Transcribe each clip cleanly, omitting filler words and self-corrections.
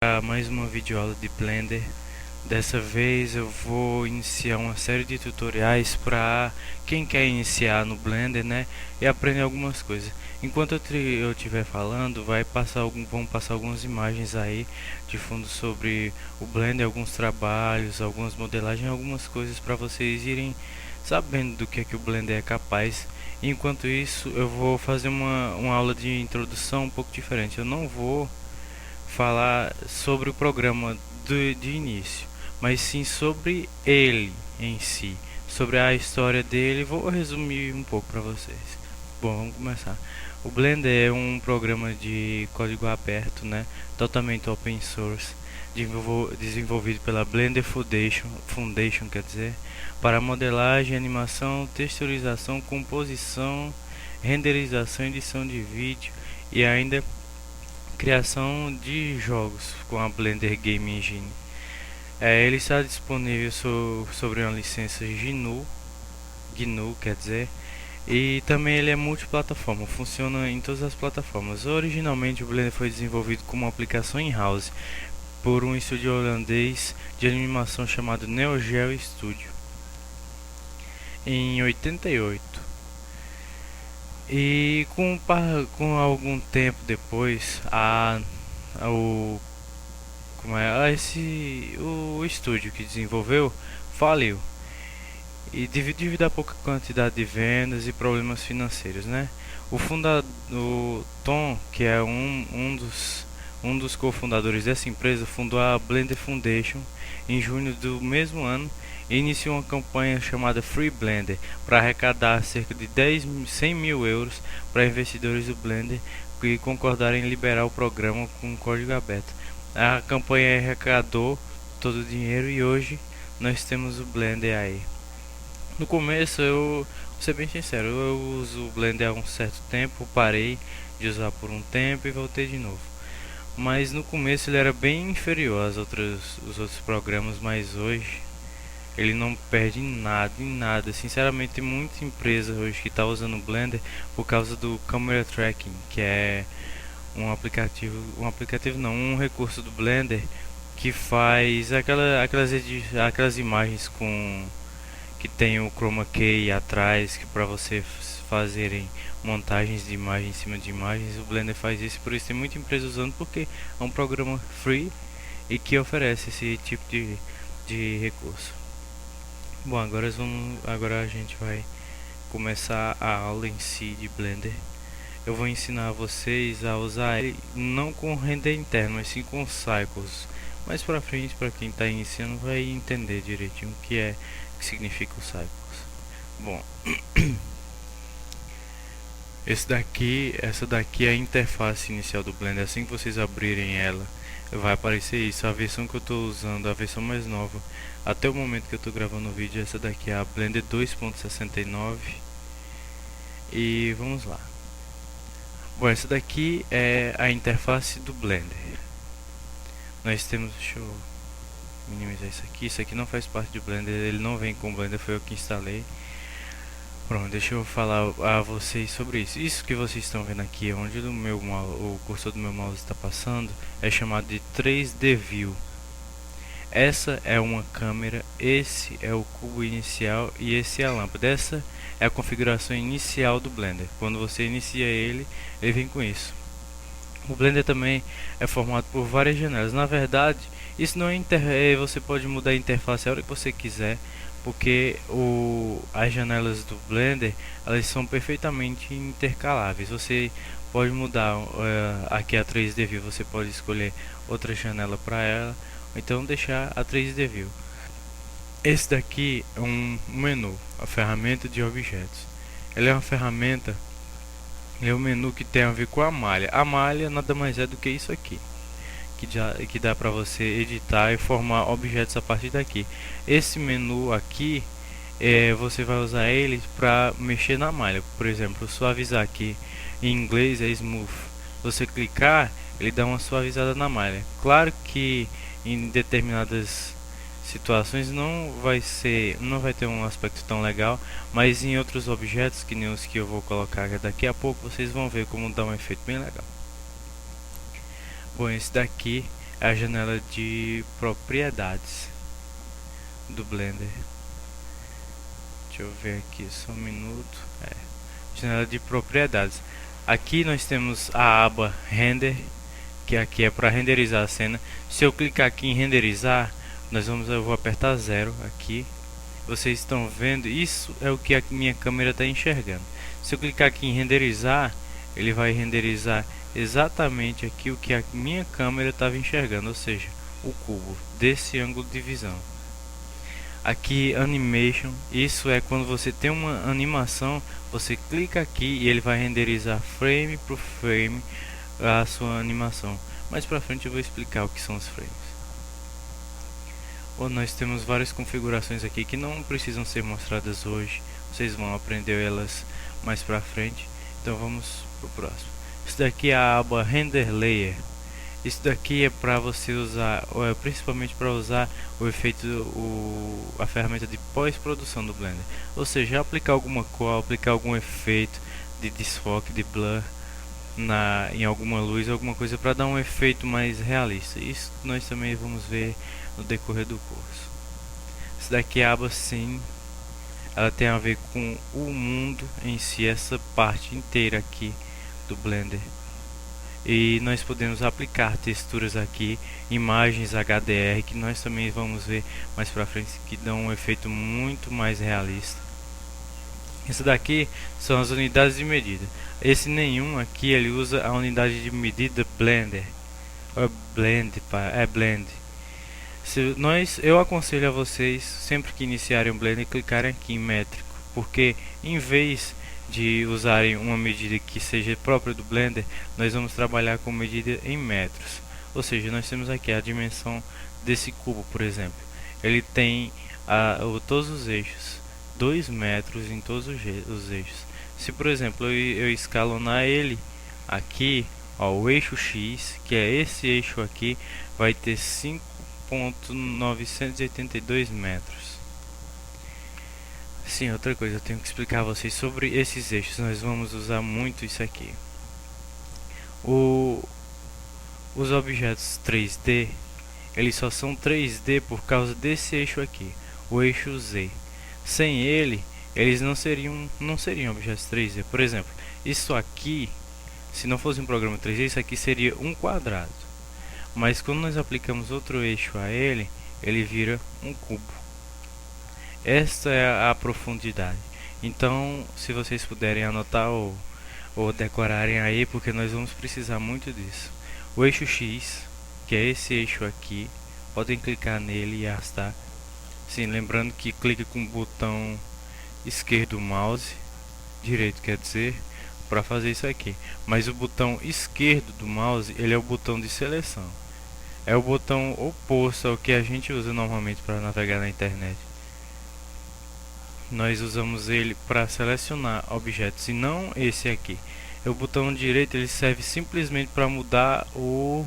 Mais uma videoaula de Blender. Dessa vez eu vou iniciar uma série de tutoriais para quem quer iniciar no Blender, né, e aprender algumas coisas. Enquanto eu estiver falando, vão passar algumas imagens aí de fundo sobre o Blender, alguns trabalhos, algumas modelagens, algumas coisas para vocês irem sabendo do que é que o Blender é capaz. Enquanto isso, eu vou fazer uma aula de introdução um pouco diferente. Eu não vou falar sobre o programa de início, mas sim sobre ele em si, sobre a história dele. Vou resumir um pouco para vocês. Bom, vamos começar. O Blender é um programa de código aberto, né, totalmente open source, desenvolvido pela Blender Foundation, quer dizer, para modelagem, animação, texturização, composição, renderização, edição de vídeo e ainda criação de jogos com a Blender Game Engine. Ele está disponível sobre uma licença GNU, quer dizer, e também ele é multiplataforma, funciona em todas as plataformas. Originalmente o Blender foi desenvolvido como uma aplicação in-house por um estúdio holandês de animação chamado Neo Geo Studio em 88. E com algum tempo depois, o estúdio que desenvolveu faliu. E devido à pouca quantidade de vendas e problemas financeiros, né? O Tom, que é um dos cofundadores dessa empresa, fundou a Blender Foundation em junho do mesmo ano e iniciou uma campanha chamada Free Blender para arrecadar cerca de 100 mil euros para investidores do Blender que concordarem em liberar o programa com código aberto. A campanha arrecadou todo o dinheiro e hoje nós temos o Blender aí. No começo, vou ser bem sincero, eu uso o Blender há um certo tempo, parei de usar por um tempo e voltei de novo. Mas no começo ele era bem inferior aos outros programas, mas hoje ele não perde em nada. Sinceramente, tem muita empresa hoje que está usando o Blender por causa do Camera Tracking, que é um recurso do Blender que faz aquelas imagens com que tem o chroma key atrás, que para você fazerem montagens de imagem em cima de imagens. O Blender faz isso, por isso tem muita empresa usando, porque é um programa free e que oferece esse tipo de recurso. Bom, agora a gente vai começar a aula em si de Blender. Eu vou ensinar vocês a usar ele não com render interno, mas sim com cycles. Mais pra frente, para quem está iniciando, vai entender direitinho o que significa o cycles. Bom, essa daqui é a interface inicial do Blender. Assim que vocês abrirem ela, vai aparecer isso. A versão que eu estou usando, a versão mais nova, até o momento que eu estou gravando o vídeo, essa daqui é a Blender 2.69. E vamos lá. Bom, essa daqui é a interface do Blender. Nós temos, deixa eu minimizar isso aqui não faz parte do Blender, ele não vem com o Blender, foi eu que instalei. Pronto, deixa eu falar a vocês sobre isso. Isso que vocês estão vendo aqui, onde o cursor do meu mouse está passando, é chamado de 3D View. Essa é uma câmera, esse é o cubo inicial e esse é a lâmpada. Essa é a configuração inicial do Blender. Quando você inicia ele vem com isso. O Blender também é formado por várias janelas. Na verdade, isso não é você pode mudar a interface a hora que você quiser, porque as janelas do Blender, elas são perfeitamente intercaláveis. Você pode mudar aqui a 3D View, você pode escolher outra janela para ela, ou então deixar a 3D View. Esse daqui é um menu, a ferramenta de objetos. Ele é uma ferramenta, é um menu que tem a ver com a malha. A malha nada mais é do que isso aqui, que dá para você editar e formar objetos a partir daqui. Esse menu aqui, você vai usar ele para mexer na malha. Por exemplo, suavizar aqui, em inglês é smooth. Você clicar, ele dá uma suavizada na malha. Claro que em determinadas situações não vai ter um aspecto tão legal, mas em outros objetos, que nem os que eu vou colocar daqui a pouco, vocês vão ver como dá um efeito bem legal. Bom, esse daqui é a janela de propriedades do Blender. Deixa eu ver aqui só um minuto. Janela de propriedades. Aqui nós temos a aba Render, que aqui é para renderizar a cena. Se eu clicar aqui em renderizar, eu vou apertar 0 aqui. Vocês estão vendo, isso é o que a minha câmera está enxergando. Se eu clicar aqui em renderizar, ele vai renderizar exatamente aqui o que a minha câmera estava enxergando, ou seja, o cubo desse ângulo de visão. Aqui Animation, isso é quando você tem uma animação, você clica aqui e ele vai renderizar frame por frame a sua animação. Mais pra frente eu vou explicar o que são os frames. Nós temos várias configurações aqui que não precisam ser mostradas hoje, vocês vão aprender elas mais pra frente. Então vamos pro próximo. Isso daqui é a aba Render Layer. Isso daqui é para você usar, principalmente para usar o efeito, a ferramenta de pós-produção do Blender. Ou seja, aplicar alguma cor, aplicar algum efeito de desfoque, de blur em alguma luz, alguma coisa para dar um efeito mais realista. Isso nós também vamos ver no decorrer do curso. Isso daqui é a aba Scene. Ela tem a ver com o mundo em si, essa parte inteira aqui do Blender. E nós podemos aplicar texturas aqui, imagens HDR, que nós também vamos ver mais pra frente, que dão um efeito muito mais realista. Isso daqui são as unidades de medida. Esse nenhum aqui, ele usa a unidade de medida Blender. Blend. Eu aconselho a vocês, sempre que iniciarem o Blender, clicarem aqui em métrico, porque em vez de usarem uma medida que seja própria do Blender, nós vamos trabalhar com medida em metros. Ou seja, nós temos aqui a dimensão desse cubo, por exemplo. Ele tem todos os eixos, 2 metros em todos os eixos. Se, por exemplo, eu escalonar ele aqui, ó, o eixo X, que é esse eixo aqui, vai ter 5.982 metros. Sim, outra coisa, eu tenho que explicar a vocês sobre esses eixos. Nós vamos usar muito isso aqui. Os objetos 3D, eles só são 3D por causa desse eixo aqui, o eixo Z. Sem ele, eles não seriam objetos 3D. Por exemplo, isso aqui, se não fosse um programa 3D, isso aqui seria um quadrado. Mas quando nós aplicamos outro eixo a ele, ele vira um cubo. Esta é a profundidade. Então, se vocês puderem anotar ou decorarem aí, porque nós vamos precisar muito disso. O eixo X, que é esse eixo aqui, podem clicar nele e arrastar. Sim, lembrando que clica com o botão esquerdo do mouse, direito quer dizer, para fazer isso aqui. Mas o botão esquerdo do mouse, ele é o botão de seleção. É o botão oposto ao que a gente usa normalmente para navegar na internet. Nós usamos ele para selecionar objetos e não esse aqui. O botão direito, ele serve simplesmente para mudar o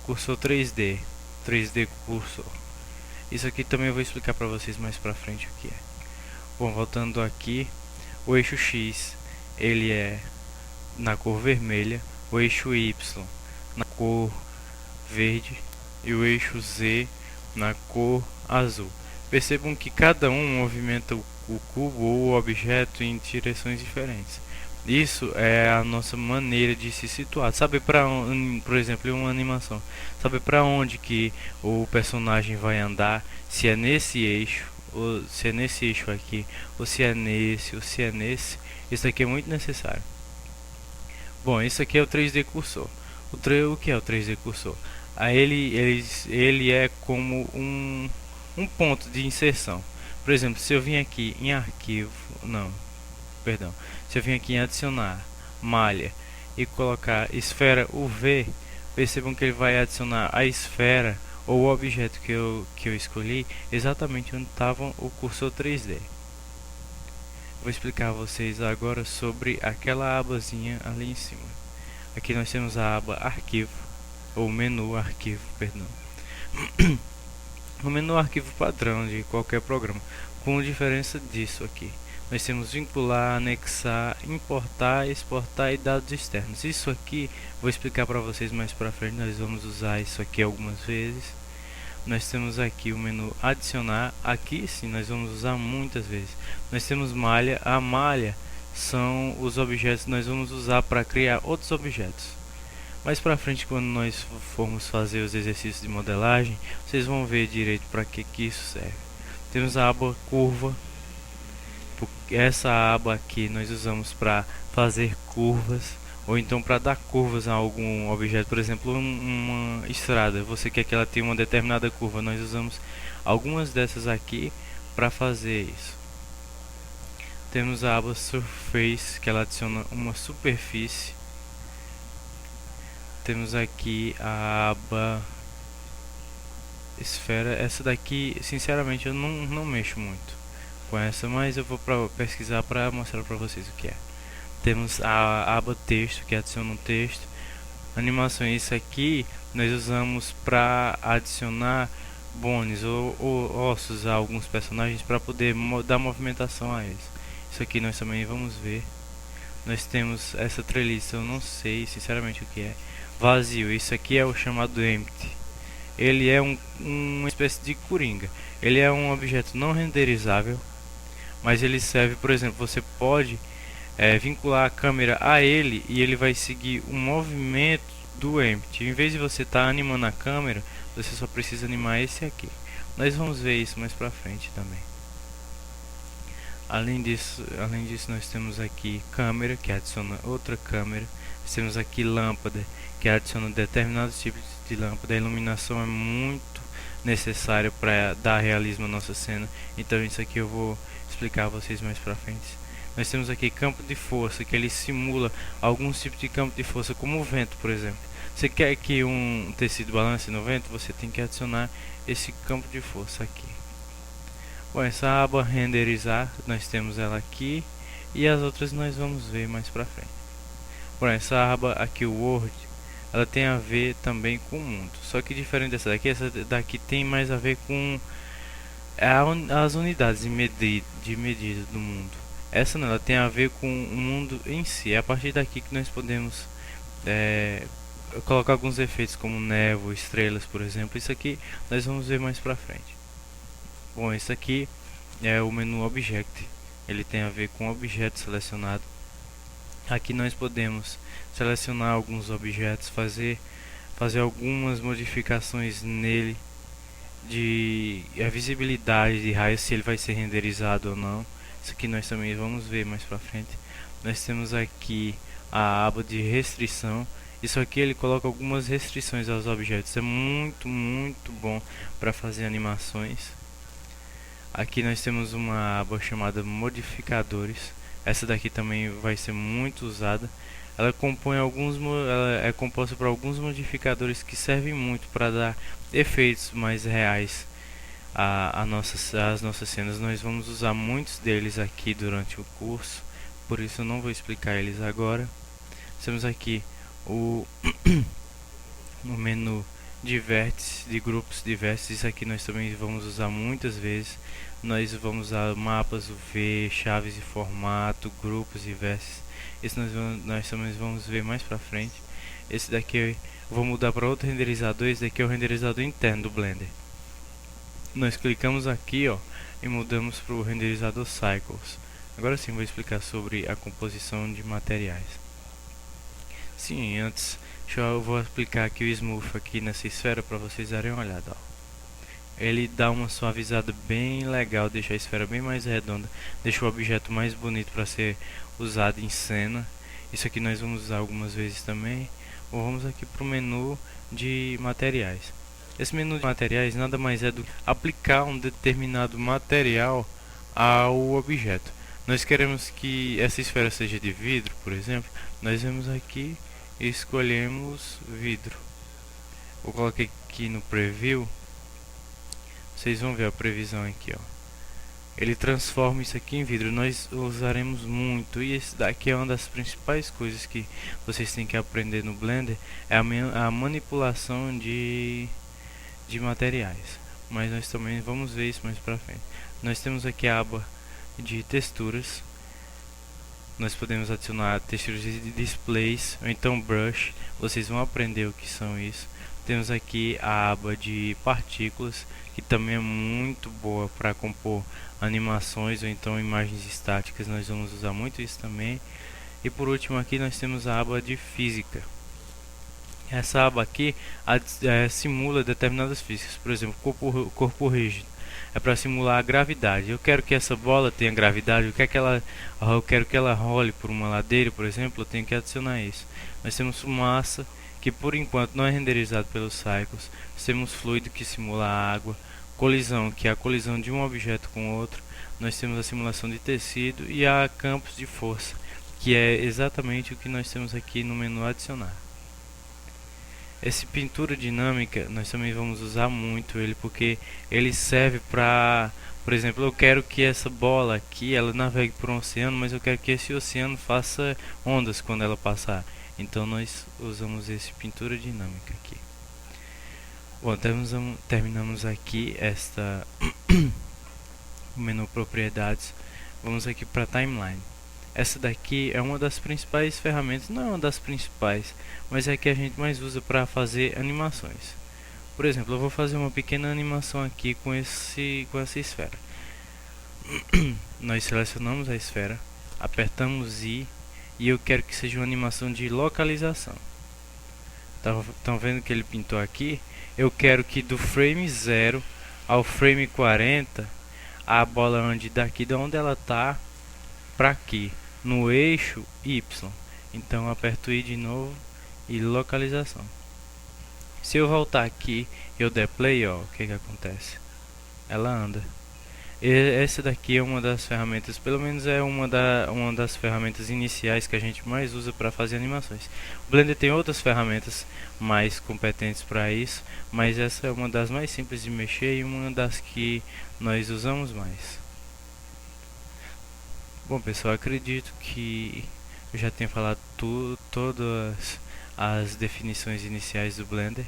cursor 3D cursor. Isso aqui também eu vou explicar para vocês mais para frente o que é. Bom, voltando aqui, o eixo X, ele é na cor vermelha, o eixo Y na cor verde e o eixo Z na cor azul. Percebam que cada um movimenta o cubo ou o objeto em direções diferentes. Isso é a nossa maneira de se situar. Sabe para onde, por exemplo, em uma animação, sabe para onde que o personagem vai andar, se é nesse eixo, ou se é nesse eixo aqui, ou se é nesse, ou se é nesse. Isso aqui é muito necessário. Bom, isso aqui é o 3D cursor. O que é o 3D cursor? Ele é como um ponto de inserção. Por exemplo, se eu vim aqui em arquivo, se eu vim aqui em adicionar malha e colocar esfera UV, percebam que ele vai adicionar a esfera ou o objeto que eu escolhi exatamente onde estava o cursor 3D. Vou explicar a vocês agora sobre aquela abazinha ali em cima. Aqui nós temos a aba arquivo, ou menu arquivo, perdão. O menu arquivo padrão de qualquer programa, com diferença disso aqui. nós temos vincular, anexar, importar, exportar e dados externos. Isso aqui vou explicar para vocês mais para frente, nós vamos usar isso aqui algumas vezes. Nós temos aqui o menu adicionar, aqui sim nós vamos usar muitas vezes. Nós temos malha, a malha são os objetos que nós vamos usar para criar outros objetos. Mais para frente, quando nós formos fazer os exercícios de modelagem, vocês vão ver direito para que isso serve. Temos a aba curva. Essa aba aqui nós usamos para fazer curvas, ou então para dar curvas a algum objeto, por exemplo, uma estrada. Você quer que ela tenha uma determinada curva, nós usamos algumas dessas aqui para fazer isso. Temos a aba Surface, que ela adiciona uma superfície. Temos aqui a aba Esfera. Essa daqui, sinceramente, eu não mexo muito com essa, mas eu vou pesquisar para mostrar para vocês o que é. Temos a aba Texto, que adiciona um texto. Animações, isso aqui nós usamos para adicionar bones ou ossos a alguns personagens para poder dar movimentação a eles. Isso aqui nós também vamos ver. Nós temos essa treliça, eu não sei sinceramente o que é. Vazio, isso aqui é o chamado empty. Ele é uma espécie de coringa. Ele é um objeto não renderizável, mas ele serve, por exemplo, você pode vincular a câmera a ele e ele vai seguir o movimento do empty. Em vez de você estar animando a câmera, você só precisa animar esse aqui. Nós vamos ver isso mais pra frente também. Além disso nós temos aqui câmera, que adiciona outra câmera. Nós temos aqui lâmpada, que adiciona determinados tipos de lâmpada. A iluminação é muito necessária para dar realismo à nossa cena, então isso aqui eu vou explicar a vocês mais pra frente. Nós temos aqui campo de força, que ele simula alguns tipos de campo de força, como o vento, por exemplo. Você quer que um tecido balance no vento, você tem que adicionar esse campo de força aqui. Bom, essa aba renderizar, nós temos ela aqui, e as outras nós vamos ver mais pra frente. Bom, essa aba aqui, o Word, ela tem a ver também com o mundo, só que diferente dessa daqui, essa daqui tem mais a ver com as unidades de medida do mundo. Essa não, ela tem a ver com o mundo em si. É a partir daqui que nós podemos colocar alguns efeitos como névoa, estrelas, por exemplo. Isso aqui nós vamos ver mais pra frente. Bom, esse aqui é o menu Object. Ele tem a ver com objeto selecionado. Aqui nós podemos selecionar alguns objetos, fazer algumas modificações nele, de a visibilidade de raio, se ele vai ser renderizado ou não. Isso aqui nós também vamos ver mais pra frente. Nós temos aqui a aba de restrição. Isso aqui ele coloca algumas restrições aos objetos. É muito bom para fazer animações. Aqui nós temos uma aba chamada modificadores. Essa daqui também vai ser muito usada. Ela é composta por alguns modificadores que servem muito para dar efeitos mais reais às nossas cenas. Nós vamos usar muitos deles aqui durante o curso, por isso eu não vou explicar eles agora. Temos aqui o menu de vértices, de grupos de vértices. Isso aqui nós também vamos usar muitas vezes. Nós vamos usar mapas UV, chaves de formato, grupos de vértices. Isso nós também vamos ver mais pra frente. Esse daqui eu vou mudar para outro renderizador. Esse daqui é o renderizador interno do Blender. Nós clicamos aqui, ó, e mudamos para o renderizador Cycles. Agora sim vou explicar sobre a composição de materiais. Sim, antes eu vou aplicar aqui o Smooth aqui nessa esfera para vocês darem uma olhada, ó. Ele dá uma suavizada bem legal, deixa a esfera bem mais redonda, deixa o objeto mais bonito para ser usado em cena. Isso aqui nós vamos usar algumas vezes também. Bom, vamos aqui para o menu de materiais. Esse menu de materiais nada mais é do que aplicar um determinado material ao objeto. Nós queremos que essa esfera seja de vidro, por exemplo. Nós vamos aqui e escolhemos vidro. Vou colocar aqui no preview. Vocês vão ver a previsão aqui, ó. Ele transforma isso aqui em vidro. Nós usaremos muito, e esse daqui é uma das principais coisas que vocês têm que aprender no Blender, é a manipulação de materiais. Mas nós também vamos ver isso mais pra frente. Nós temos aqui a aba de texturas. Nós podemos adicionar texturas de displays ou então brush. Vocês vão aprender o que são isso. Temos aqui a aba de partículas, que também é muito boa para compor animações ou então imagens estáticas. Nós vamos usar muito isso também. E por último aqui nós temos a aba de física. Essa aba aqui simula determinadas físicas, por exemplo, corpo rígido. É para simular a gravidade. Eu quero que essa bola tenha gravidade, eu quero que ela role por uma ladeira, por exemplo, eu tenho que adicionar isso. Nós temos massa, que por enquanto não é renderizado pelos cycles. Nós temos fluido, que simula a água. Colisão, que é a colisão de um objeto com outro. Nós temos a simulação de tecido e a campos de força, que é exatamente o que nós temos aqui no menu adicionar. Esse pintura dinâmica, nós também vamos usar muito ele, porque ele serve para, por exemplo, eu quero que essa bola aqui, ela navegue por um oceano, mas eu quero que esse oceano faça ondas quando ela passar. Então nós usamos esse pintura dinâmica aqui. Bom, terminamos aqui o menu propriedades. Vamos aqui para timeline. Essa daqui é uma das principais ferramentas, não é uma das principais, mas é a que a gente mais usa para fazer animações. Por exemplo, eu vou fazer uma pequena animação aqui com essa esfera. Nós selecionamos a esfera, apertamos I e eu quero que seja uma animação de localização. Estão vendo que ele pintou aqui? Eu quero que do frame 0 ao frame 40 a bola ande daqui de onde ela está para aqui, no eixo Y. Então eu aperto I de novo e localização. Se eu voltar aqui e eu der play, ó, o que acontece? Ela anda. E essa daqui é uma das ferramentas, pelo menos é uma das ferramentas iniciais que a gente mais usa para fazer animações. O Blender tem outras ferramentas mais competentes para isso, mas essa é uma das mais simples de mexer e uma das que nós usamos mais. Bom pessoal, acredito que eu já tenho falado todas as definições iniciais do Blender.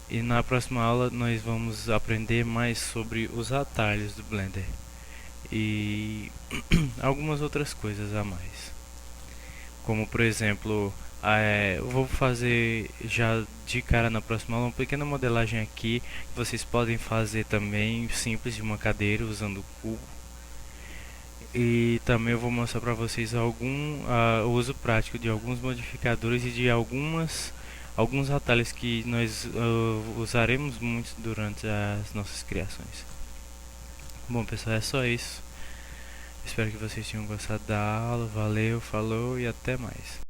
E na próxima aula nós vamos aprender mais sobre os atalhos do Blender e algumas outras coisas a mais. Como por exemplo, eu vou fazer já de cara na próxima aula uma pequena modelagem aqui que vocês podem fazer também simples de uma cadeira usando o cubo. E também eu vou mostrar para vocês o uso prático de alguns modificadores e de alguns atalhos que nós usaremos muito durante as nossas criações. Bom pessoal, é só isso. Espero que vocês tenham gostado da aula. Valeu, falou e até mais.